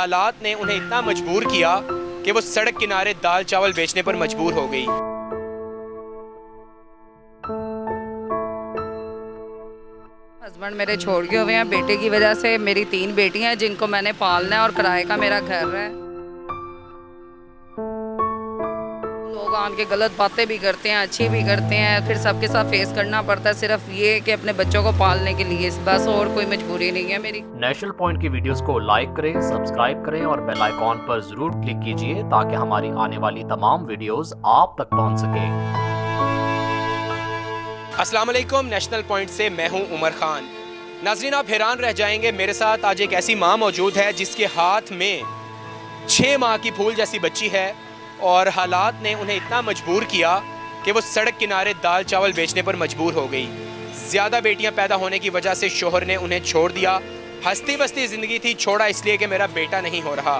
हालात ने उन्हें इतना मजबूर किया कि वो सड़क किनारे दाल चावल बेचने पर मजबूर हो गई। हस्बैंड मेरे छोड़ के हुए हैं बेटे की वजह से। मेरी 3 बेटियां हैं जिनको मैंने पालना है और किराए का मेरा घर है। लोग आन के गलत बातें भी करते हैं, अच्छी भी करते हैं, फिर सबके साथ फेस करना पड़ता है। सिर्फ ये कि अपने बच्चों को पालने के लिए, बस और कोई मजबूरी नहीं है मेरी। नेशनल पॉइंट की वीडियोस को लाइक करें, सब्सक्राइब करें और बेल आइकॉन पर जरूर क्लिक कीजिए ताकि हमारी आने वाली तमाम वीडियोस आप तक पहुंच सके। अस्सलाम वालेकुम, नेशनल पॉइंट से मैं हूं उमर खान। नाज़रीन, आप हैरान रह जाएंगे, मेरे साथ आज एक ऐसी माँ मौजूद है जिसके हाथ में 6 माह की फूल जैसी बच्ची है और हालात ने उन्हें इतना मजबूर किया कि वो सड़क किनारे दाल चावल बेचने पर मजबूर हो गई। ज़्यादा बेटियां पैदा होने की वजह से शोहर ने उन्हें छोड़ दिया। हंसती बसती ज़िंदगी थी, छोड़ा इसलिए कि मेरा बेटा नहीं हो रहा।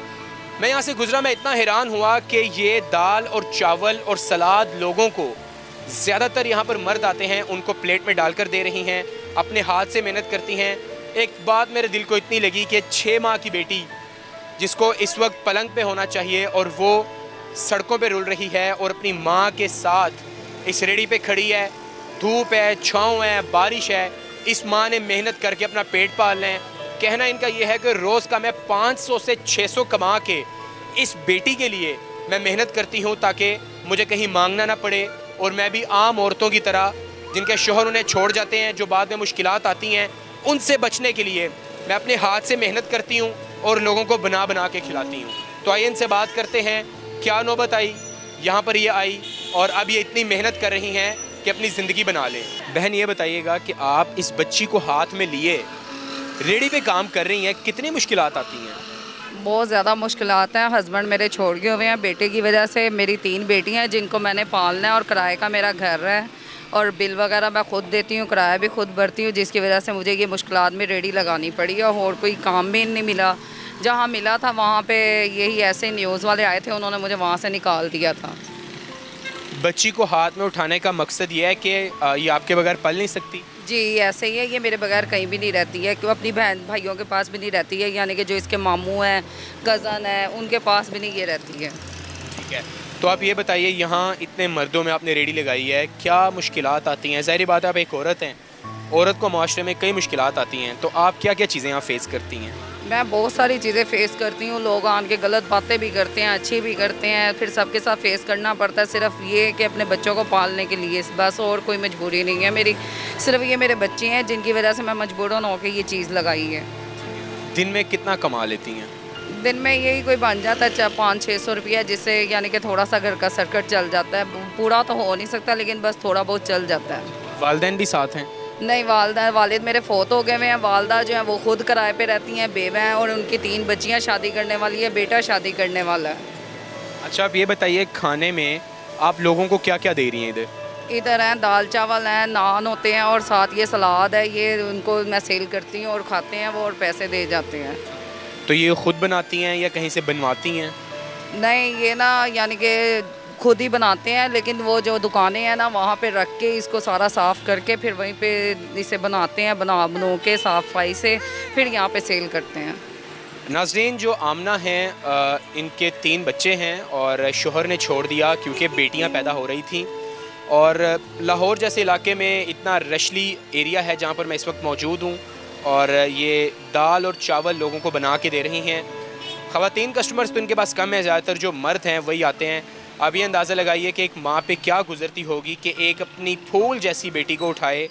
मैं यहाँ से गुजरा, मैं इतना हैरान हुआ कि ये दाल और चावल और सलाद लोगों को, ज़्यादातर यहाँ पर मर्द आते हैं, उनको प्लेट में डालकर दे रही हैं, अपने हाथ से मेहनत करती हैं। एक बात मेरे दिल को इतनी लगी कि 6 माह की बेटी जिसको इस वक्त पलंग पे होना चाहिए और वो सड़कों पे रुल रही है और अपनी माँ के साथ इस रेडी पे खड़ी है। धूप है, छाँव है, बारिश है, इस माँ ने मेहनत करके अपना पेट पालना है। कहना इनका ये है कि रोज़ का मैं 500 से 600 कमा के इस बेटी के लिए मैं मेहनत करती हूँ ताकि मुझे कहीं मांगना ना पड़े और मैं भी आम औरतों की तरह जिनके शोहर उन्हें छोड़ जाते हैं, जो बाद में मुश्किलात आती हैं, उनसे बचने के लिए मैं अपने हाथ से मेहनत करती हूँ और लोगों को बना बना के खिलाती हूँ। तो आइए इनसे बात करते हैं, क्या नौबत आई, यहाँ पर ये आई और अब ये इतनी मेहनत कर रही हैं कि अपनी ज़िंदगी बना लें। बहन, ये बताइएगा कि आप इस बच्ची को हाथ में लिए रेडी पे काम कर रही हैं, कितनी मुश्किलात आती हैं? बहुत ज़्यादा मुश्किलात हैं। हस्बैंड मेरे छोड़ के हुए हैं बेटे की वजह से। मेरी 3 बेटियां हैं जिनको मैंने पालना है और किराए का मेरा घर है और बिल वगैरह मैं खुद देती हूँ, किराया भी खुद भरती हूँ, जिसकी वजह से मुझे ये मुश्किलात में रेडी लगानी पड़ी और कोई काम भी नहीं मिला। जहाँ मिला था वहाँ पे यही ऐसे न्यूज़ वाले आए थे, उन्होंने मुझे वहाँ से निकाल दिया था। बच्ची को हाथ में उठाने का मकसद ये है कि ये आपके बगैर पल नहीं सकती? जी, ऐसे ही है। ये मेरे बगैर कहीं भी नहीं रहती है, कि अपनी बहन भाइयों के पास भी नहीं रहती है, यानी कि जो इसके मामू हैं, कज़न हैं, उनके पास भी नहीं ये रहती है। ठीक है, तो आप ये बताइए, यहाँ इतने मर्दों में आपने रेडी लगाई है, क्या मुश्किलात आती हैं? ज़ाहिर बात है आप एक औरत हैं, औरत को माशरे में कई मुश्किलात आती हैं, तो आप क्या क्या चीज़ें यहाँ फेस करती हैं? मैं बहुत सारी चीज़ें फ़ेस करती हूँ। लोग आन के गलत बातें भी करते हैं, अच्छी भी करते हैं, फिर सबके साथ फेस करना पड़ता है। सिर्फ ये कि अपने बच्चों को पालने के लिए, बस और कोई मजबूरी नहीं है मेरी। सिर्फ ये मेरे बच्चे हैं जिनकी वजह से मैं मजबूरन होकर ये चीज़ लगाई है। दिन में कितना कमा लेती हैं? दिन में यही कोई बन जाता है 500-600 रुपया, जिससे यानी कि थोड़ा सा घर का सर्कट चल जाता है। पूरा तो हो नहीं सकता लेकिन बस थोड़ा बहुत चल जाता है। वालिदैन भी साथ हैं? नहीं, वालिद मेरे फ़ौत हो गए हुए हैं। वालदा जो है वो खुद किराए पे रहती हैं, बेवा हैं और उनकी 3 बच्चियां शादी करने वाली है, बेटा शादी करने वाला है। अच्छा, आप ये बताइए, खाने में आप लोगों को क्या क्या दे रही हैं इधर? इधर हैं दाल चावल हैं, नान होते हैं और साथ ये सलाद है। ये उनको मैं सेल करती हूँ और खाते हैं वो और पैसे दे जाते हैं। तो ये ख़ुद बनाती हैं या कहीं से बनवाती हैं? नहीं, ये ना यानी कि खुद ही बनाते हैं, लेकिन वो जो दुकानें हैं ना वहाँ पे रख के इसको सारा साफ़ करके फिर वहीं पे इसे बनाते हैं, बना के साफ़ सफाई से फिर यहाँ पे सेल करते हैं। नाज़रीन, जो आमना हैं, इनके 3 बच्चे हैं और शोहर ने छोड़ दिया क्योंकि बेटियां पैदा हो रही थीं और लाहौर जैसे इलाके में इतना रशली एरिया है जहाँ पर मैं इस वक्त मौजूद हूँ और ये दाल और चावल लोगों को बना के दे रही हैं। ख़वातीन कस्टमर्स तो इनके पास कम है, ज़्यादातर जो मर्द हैं वही आते हैं। अब ये अंदाज़ा लगाइए कि एक माँ पे क्या गुजरती होगी कि एक अपनी फूल जैसी बेटी को उठाए,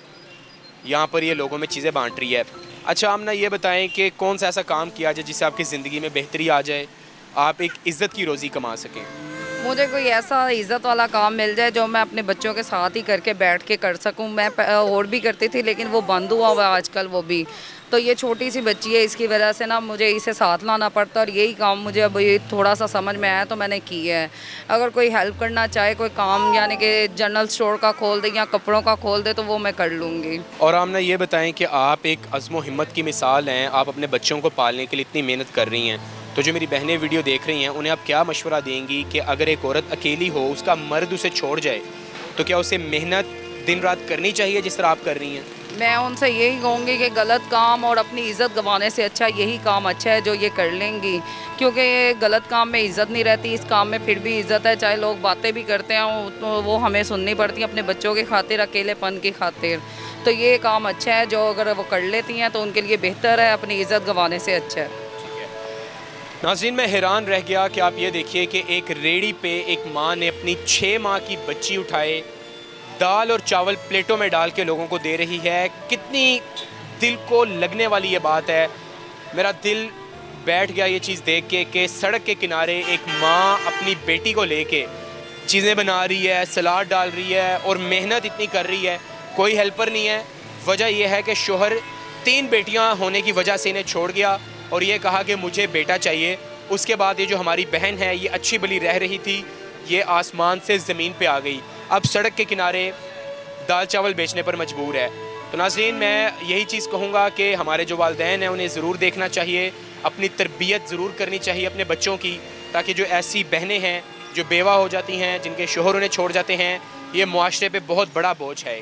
यहाँ पर ये लोगों में चीज़ें बांट रही है। अच्छा, आमना, ये बताएं कि कौन सा ऐसा काम किया जाए जिससे आपकी ज़िंदगी में बेहतरी आ जाए, आप एक इज़्ज़त की रोज़ी कमा सकें? मुझे कोई ऐसा इज़्ज़त वाला काम मिल जाए जो मैं अपने बच्चों के साथ ही करके बैठ के कर सकूं। मैं और भी करती थी लेकिन वो बंद हुआ हुआ है आजकल वो भी। तो ये छोटी सी बच्ची है, इसकी वजह से ना मुझे इसे साथ लाना पड़ता और यही काम मुझे अब ये थोड़ा सा समझ में आया तो मैंने किया है। अगर कोई हेल्प करना चाहे, कोई काम यानी कि जनरल स्टोर का खोल दे या कपड़ों का खोल दे तो वो मैं कर लूँगी। और आमना, ये बताएं कि आप एक अज़्म व हिम्मत की मिसाल हैं, आप अपने बच्चों को पालने के लिए इतनी मेहनत कर रही हैं, तो जो मेरी बहनें वीडियो देख रही हैं उन्हें आप क्या मशवरा देंगी कि अगर एक औरत अकेली हो, उसका मर्द उसे छोड़ जाए, तो क्या उसे मेहनत दिन रात करनी चाहिए जिस तरह आप कर रही हैं? मैं उनसे यही कहूँगी कि गलत काम और अपनी इज़्ज़त गंवाने से अच्छा यही काम अच्छा है जो ये कर लेंगी, क्योंकि ये गलत काम में इज़्ज़त नहीं रहती, इस काम में फिर भी इज़्ज़त है। चाहे लोग बातें भी करते हैं तो वो हमें सुननी पड़ती है अपने बच्चों की खातिर, अकेलेपन की खातिर। तो ये काम अच्छा है, जो अगर वो कर लेती हैं तो उनके लिए बेहतर है, अपनी इज़्ज़त गंवाने से अच्छा है। नाज़रीन, मैं हैरान रह गया कि आप ये देखिए कि एक रेहड़ी पे एक माँ ने अपनी 6 माह की बच्ची उठाए, दाल और चावल प्लेटों में डाल के लोगों को दे रही है। कितनी दिल को लगने वाली ये बात है। मेरा दिल बैठ गया ये चीज़ देख के कि सड़क के किनारे एक माँ अपनी बेटी को लेके चीज़ें बना रही है, सलाद डाल रही है और मेहनत इतनी कर रही है, कोई हेल्पर नहीं है। वजह यह है कि शोहर 3 बेटियां होने की वजह से इन्हें छोड़ गया और ये कहा कि मुझे बेटा चाहिए। उसके बाद ये जो हमारी बहन है, ये अच्छी भली रह रही थी, ये आसमान से ज़मीन पे आ गई, अब सड़क के किनारे दाल चावल बेचने पर मजबूर है। तो नाज़रीन, मैं यही चीज़ कहूँगा कि हमारे जो वालिदैन हैं उन्हें ज़रूर देखना चाहिए, अपनी तरबियत ज़रूर करनी चाहिए अपने बच्चों की, ताकि जो ऐसी बहनें हैं जो बेवा हो जाती हैं, जिनके शोहर उन्हें छोड़ जाते हैं, ये मुआशरे पे बहुत बड़ा बोझ है।